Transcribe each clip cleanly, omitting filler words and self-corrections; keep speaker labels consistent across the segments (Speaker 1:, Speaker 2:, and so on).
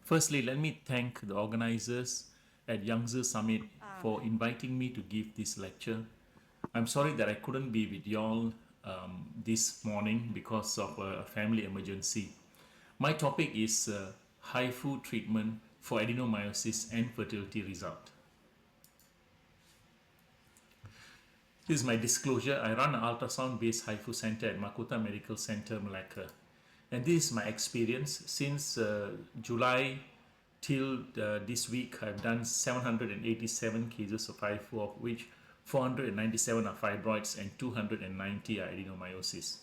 Speaker 1: Firstly, let me thank the organizers at Yangtze Summit for inviting me to give this lecture. I'm sorry that I couldn't be with y'all this morning because of a family emergency. My topic is HIFU treatment for adenomyosis and fertility result. This is my disclosure. I run an ultrasound-based HIFU center at Makota Medical Center, Malacca. And this is my experience. Since July till this week, I've done 787 cases of HIFU, of which 497 are fibroids and 290 are adenomyosis.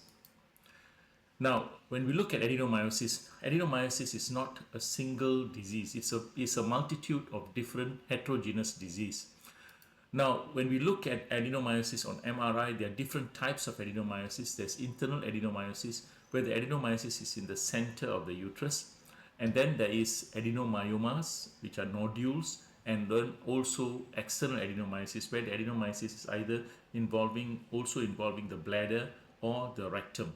Speaker 1: Now, when we look at adenomyosis is not a single disease. It's a multitude of different heterogeneous disease. Now, when we look at adenomyosis on MRI, there are different types of adenomyosis. There's internal adenomyosis, where the adenomyosis is in the center of the uterus. And then there is adenomyomas, which are nodules, and then also external adenomyosis, where the adenomyosis is either involving the bladder or the rectum.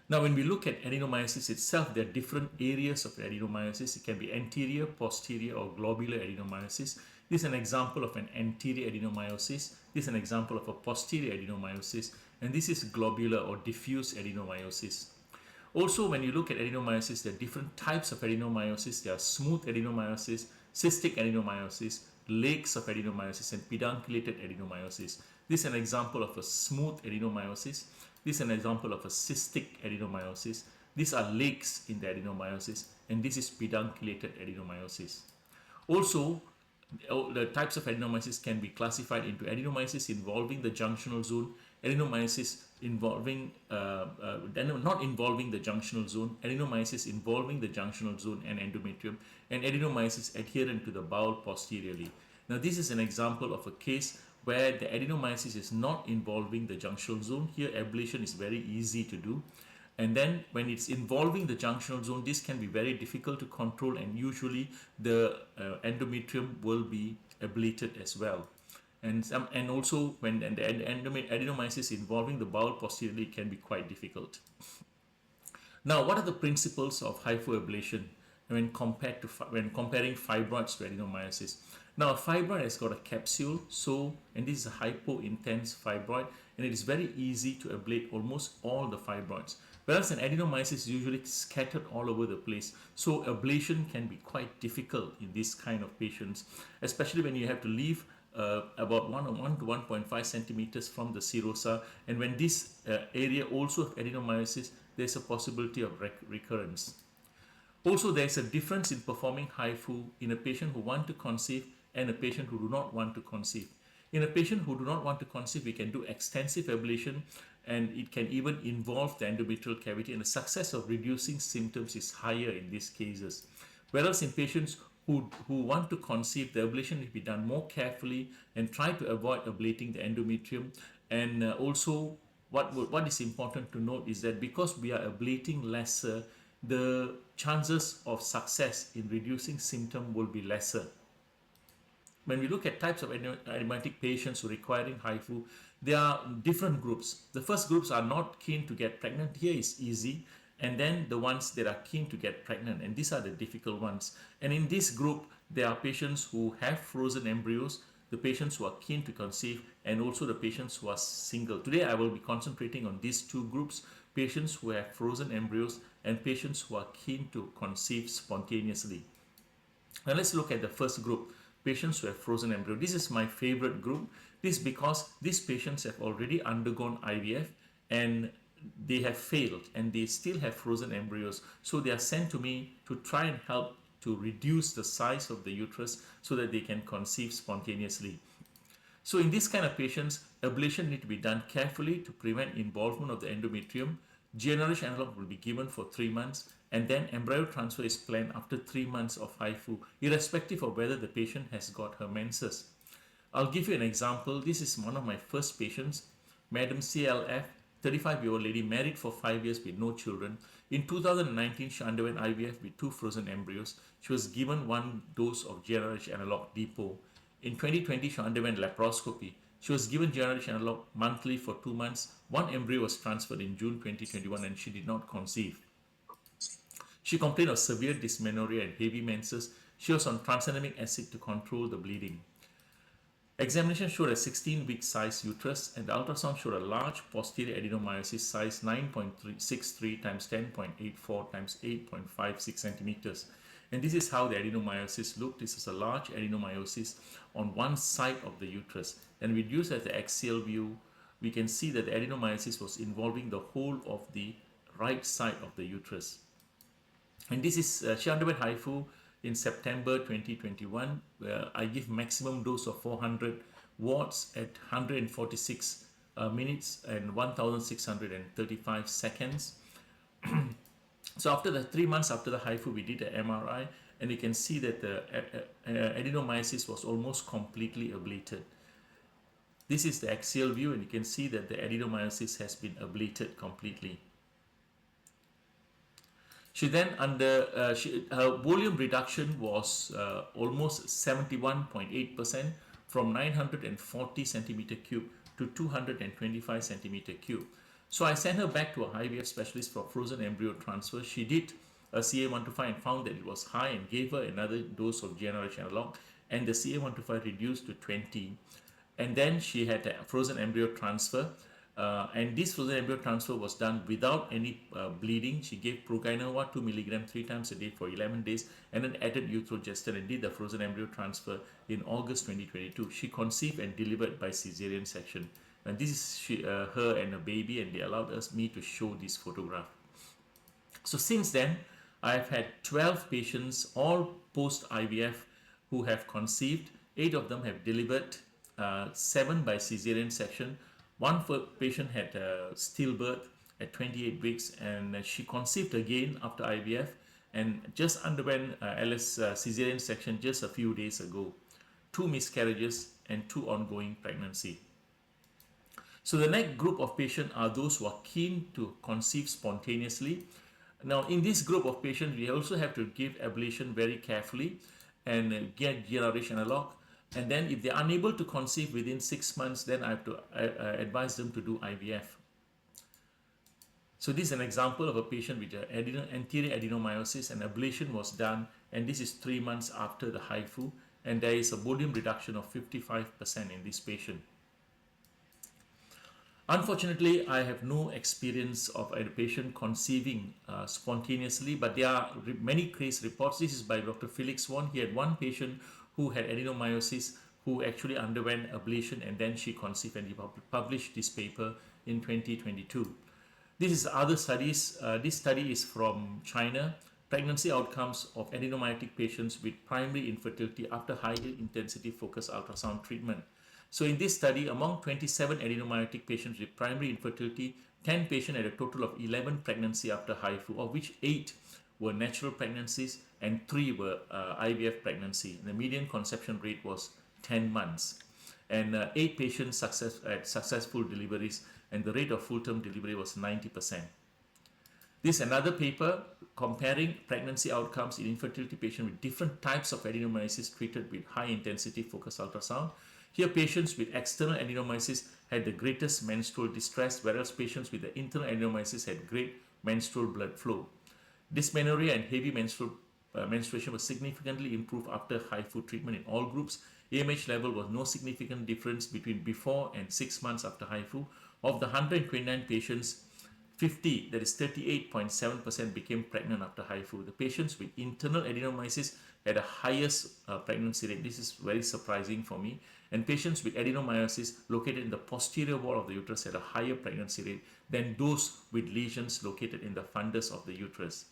Speaker 1: Now, when we look at adenomyosis itself, there are different areas of adenomyosis. It can be anterior, posterior, or globular adenomyosis. This is an example of an anterior adenomyosis. This is an example of a posterior adenomyosis. And this is globular or diffuse adenomyosis. Also, when you look at adenomyosis, there are different types of adenomyosis. There are smooth adenomyosis, cystic adenomyosis, lakes of adenomyosis, and pedunculated adenomyosis. This is an example of a smooth adenomyosis. This is an example of a cystic adenomyosis. These are lakes in the adenomyosis, and this is pedunculated adenomyosis. Also, the types of adenomyosis can be classified into adenomyosis involving the junctional zone, adenomyosis involving not involving the junctional zone, adenomyosis involving the junctional zone and endometrium, and adenomyosis adherent to the bowel posteriorly. Now, this is an example of a case where the adenomyosis is not involving the junctional zone. Here, ablation is very easy to do. And then when it's involving the junctional zone, this can be very difficult to control, and usually the endometrium will be ablated as well. And also when the adenomyosis involving the bowel posteriorly can be quite difficult. Now, what are the principles of HIFU ablation when comparing fibroids to adenomyosis? Now, a fibroid has got a capsule, and this is a hypo-intense fibroid, and it is very easy to ablate almost all the fibroids. Whereas an adenomyosis is usually scattered all over the place. So ablation can be quite difficult in this kind of patients, especially when you have to leave about 1 to 1.5 centimeters from the serosa. And when this area also of adenomyosis, there's a possibility of recurrence. Also, there's a difference in performing HIFU in a patient who want to conceive and a patient who do not want to conceive. In a patient who do not want to conceive, we can do extensive ablation, and it can even involve the endometrial cavity, and the success of reducing symptoms is higher in these cases. Whereas in patients who want to conceive, the ablation will be done more carefully and try to avoid ablating the endometrium. And also, what is important to note is that because we are ablating lesser, the chances of success in reducing symptom will be lesser. When we look at types of adenomyotic patients who are requiring HIFU, there are different groups. The first groups are not keen to get pregnant. Here is easy. And then the ones that are keen to get pregnant, and these are the difficult ones. And in this group, there are patients who have frozen embryos, the patients who are keen to conceive, and also the patients who are single. Today, I will be concentrating on these two groups: patients who have frozen embryos and patients who are keen to conceive spontaneously. Now, let's look at the first group, patients who have frozen embryo. This is my favorite group. This is because these patients have already undergone IVF and they have failed and they still have frozen embryos. So they are sent to me to try and help to reduce the size of the uterus so that they can conceive spontaneously. So in this kind of patients, ablation need to be done carefully to prevent involvement of the endometrium. Generation analog will be given for 3 months, and then embryo transfer is planned after 3 months of HIFU, irrespective of whether the patient has got her menses. I'll give you an example. This is one of my first patients, Madam CLF, 35-year-old lady, married for 5 years with no children. In 2019, she underwent IVF with 2 frozen embryos. She was given 1 dose of GnRH analog depot. In 2020, she underwent laparoscopy. She was given GnRH analog monthly for 2 months. 1 embryo was transferred in June 2021 and she did not conceive. She complained of severe dysmenorrhea and heavy menses. She was on tranexamic acid to control the bleeding. Examination showed a 16-week size uterus, and the ultrasound showed a large posterior adenomyosis size 9.63 times 10.84 times 8.56 centimeters. And this is how the adenomyosis looked. This is a large adenomyosis on one side of the uterus. And we use as the axial view, we can see that the adenomyosis was involving the whole of the right side of the uterus. And this is, she underwent HIFU in September 2021, where I give maximum dose of 400 watts at 146 minutes and 1635 seconds. So after the 3 months after the HIFU, we did an MRI, and you can see that the adenomyosis was almost completely ablated. This is the axial view, and you can see that the adenomyosis has been ablated completely. She then her volume reduction was almost 71.8% from 940 centimeter cube to 225 centimeter cube. So I sent her back to a IVF specialist for frozen embryo transfer. She did a CA125 and found that it was high and gave her another dose of GnRH analog, and the CA125 reduced to 20. And then she had a frozen embryo transfer. And this frozen embryo transfer was done without any bleeding. She gave Proguanil 2 milligram 3 times a day for 11 days and then added Utrogestan and did the frozen embryo transfer in August 2022. She conceived and delivered by cesarean section. And this is her and a baby, and they allowed me to show this photograph. So since then, I've had 12 patients, all post-IVF, who have conceived. 8 of them have delivered, 7 by cesarean section. One patient had stillbirth at 28 weeks, and she conceived again after IVF and just underwent LS cesarean section just a few days ago. 2 miscarriages and 2 ongoing pregnancy. So the next group of patients are those who are keen to conceive spontaneously. Now in this group of patients, we also have to give ablation very carefully and get GnRH analog. And then if they're unable to conceive within 6 months, then I have to advise them to do IVF. So this is an example of a patient with anterior adenomyosis, and ablation was done, and this is 3 months after the HIFU, and there is a volume reduction of 55% in this patient. Unfortunately, I have no experience of a patient conceiving spontaneously, but there are many case reports. This is by Dr. Felix Won. He had one patient who had adenomyosis who actually underwent ablation, and then she conceived, and he published this paper in 2022. This is other studies. This study is from China. Pregnancy outcomes of adenomyotic patients with primary infertility after high intensity focused ultrasound treatment. So in this study, among 27 adenomyotic patients with primary infertility, 10 patients had a total of 11 pregnancy after HIFU, of which 8 were natural pregnancies and 3 were IVF pregnancy. And the median conception rate was 10 months. And 8 patients had successful deliveries, and the rate of full-term delivery was 90%. This is another paper comparing pregnancy outcomes in infertility patients with different types of adenomyosis treated with high-intensity focused ultrasound. Here, patients with external adenomyosis had the greatest menstrual distress, whereas patients with the internal adenomyosis had great menstrual blood flow. Dysmenorrhea and heavy menstruation was significantly improved after HIFU treatment in all groups. AMH level was no significant difference between before and 6 months after HIFU. Of the 129 patients, 50, that is 38.7%, became pregnant after HIFU. The patients with internal adenomyosis had a highest pregnancy rate. This is very surprising for me. And patients with adenomyosis located in the posterior wall of the uterus had a higher pregnancy rate than those with lesions located in the fundus of the uterus.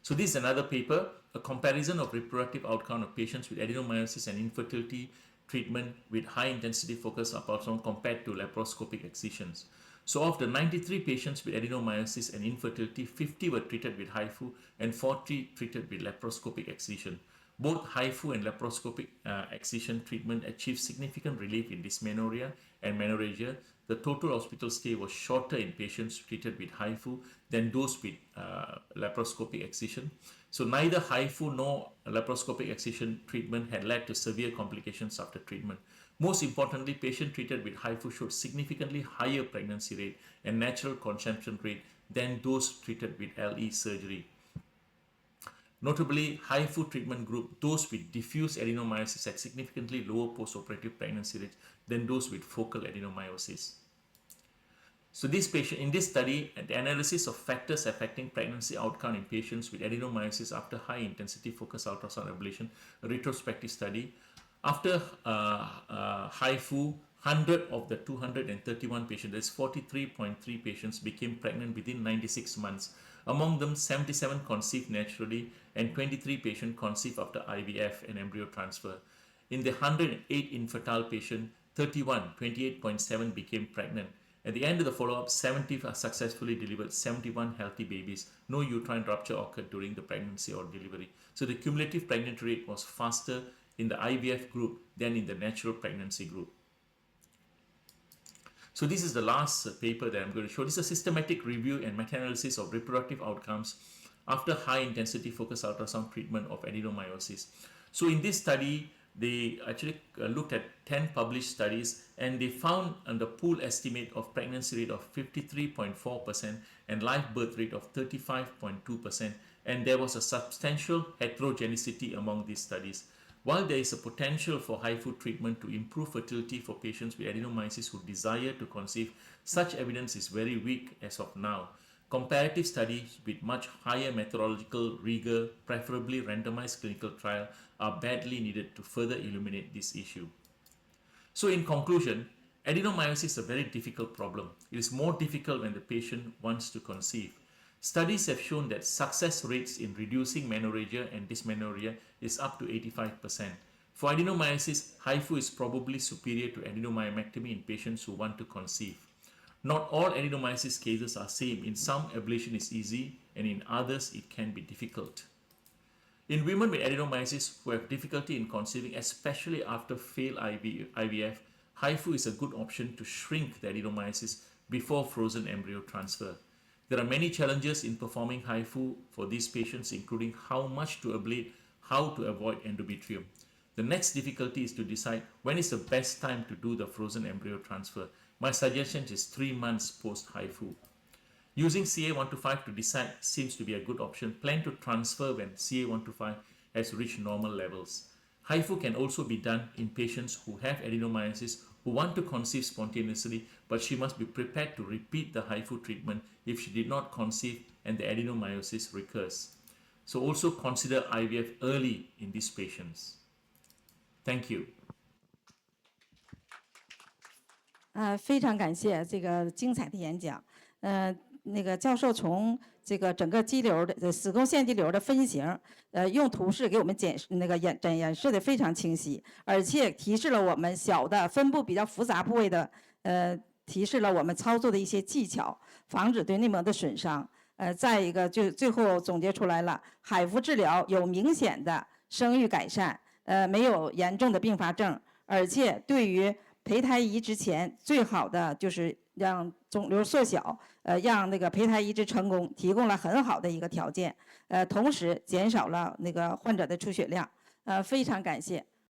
Speaker 1: So this is another paper, a comparison of reproductive outcome of patients with adenomyosis and infertility treatment with high intensity focused ultrasound compared to laparoscopic excisions. So of the 93 patients with adenomyosis and infertility, 50 were treated with HIFU and 40 treated with laparoscopic excision. Both HIFU and laparoscopic excision treatment achieved significant relief in dysmenorrhea and menorrhagia. The total hospital stay was shorter in patients treated with HIFU than those with laparoscopic excision. So neither HIFU nor laparoscopic excision treatment had led to severe complications after treatment. Most importantly, patients treated with HIFU showed significantly higher pregnancy rate and natural conception rate than those treated with LE surgery. Notably, HIFU treatment group, those with diffuse adenomyosis had significantly lower postoperative pregnancy rates than those with focal adenomyosis. So in this study, the analysis of factors affecting pregnancy outcome in patients with adenomyosis after high intensity focused ultrasound ablation, a retrospective study. After HIFU, 100 of the 231 patients, that's 43.3 patients, became pregnant within 96 months. Among them, 77 conceived naturally and 23 patients conceived after IVF and embryo transfer. In the 108 infertile patients, 28.7 became pregnant. At the end of the follow-up, 70 are successfully delivered, 71 healthy babies. No uterine rupture occurred during the pregnancy or delivery. So the cumulative pregnancy rate was faster in the IVF group than in the natural pregnancy group. So this is the last paper that I'm going to show. This is a systematic review and meta-analysis of reproductive outcomes after high-intensity focused ultrasound treatment of adenomyosis. So in this study, they actually looked at 10 published studies, and they found the pool estimate of pregnancy rate of 53.4% and live birth rate of 35.2%, and there was a substantial heterogeneity among these studies. While there is a potential for HIFU treatment to improve fertility for patients with adenomyosis who desire to conceive, such evidence is very weak as of now. Comparative studies with much higher methodological rigor, preferably randomized clinical trial, are badly needed to further illuminate this issue. So in conclusion, adenomyosis is a very difficult problem. It is more difficult when the patient wants to conceive. Studies have shown that success rates in reducing menorrhagia and dysmenorrhea is up to 85%. For adenomyosis, HIFU is probably superior to adenomyomectomy in patients who want to conceive. Not all adenomyosis cases are same. In some, ablation is easy, and in others, it can be difficult. In women with adenomyosis who have difficulty in conceiving, especially after failed IVF, HIFU is a good option to shrink the adenomyosis before frozen embryo transfer. There are many challenges in performing HIFU for these patients, including how much to ablate, how to avoid endometrium. The next difficulty is to decide when is the best time to do the frozen embryo transfer. My suggestion is 3 months post HIFU. Using CA125 to decide seems to be a good option. Plan to transfer when CA125 has reached normal levels. HIFU can also be done in patients who have adenomyosis who want to conceive spontaneously, but she must be prepared to repeat the HIFU treatment if she did not conceive and the adenomyosis recurs. So also consider IVF early in these patients. Thank you.
Speaker 2: 非常感谢这个精彩的演讲。那个教授从这个整个肌瘤的子宫腺肌瘤的分型，用图示给我们演示的非常清晰，而且提示了我们小的分布比较复杂部位的，提示了我们操作的一些技巧，防止对内膜的损伤。再一个就最后总结出来了，海服治疗有明显的生育改善，没有严重的并发症，而且对于胚胎移植前最好的就是让肿瘤缩小，让那个胚胎移植成功提供了很好的一个条件，同时减少了那个患者的出血量，非常感谢。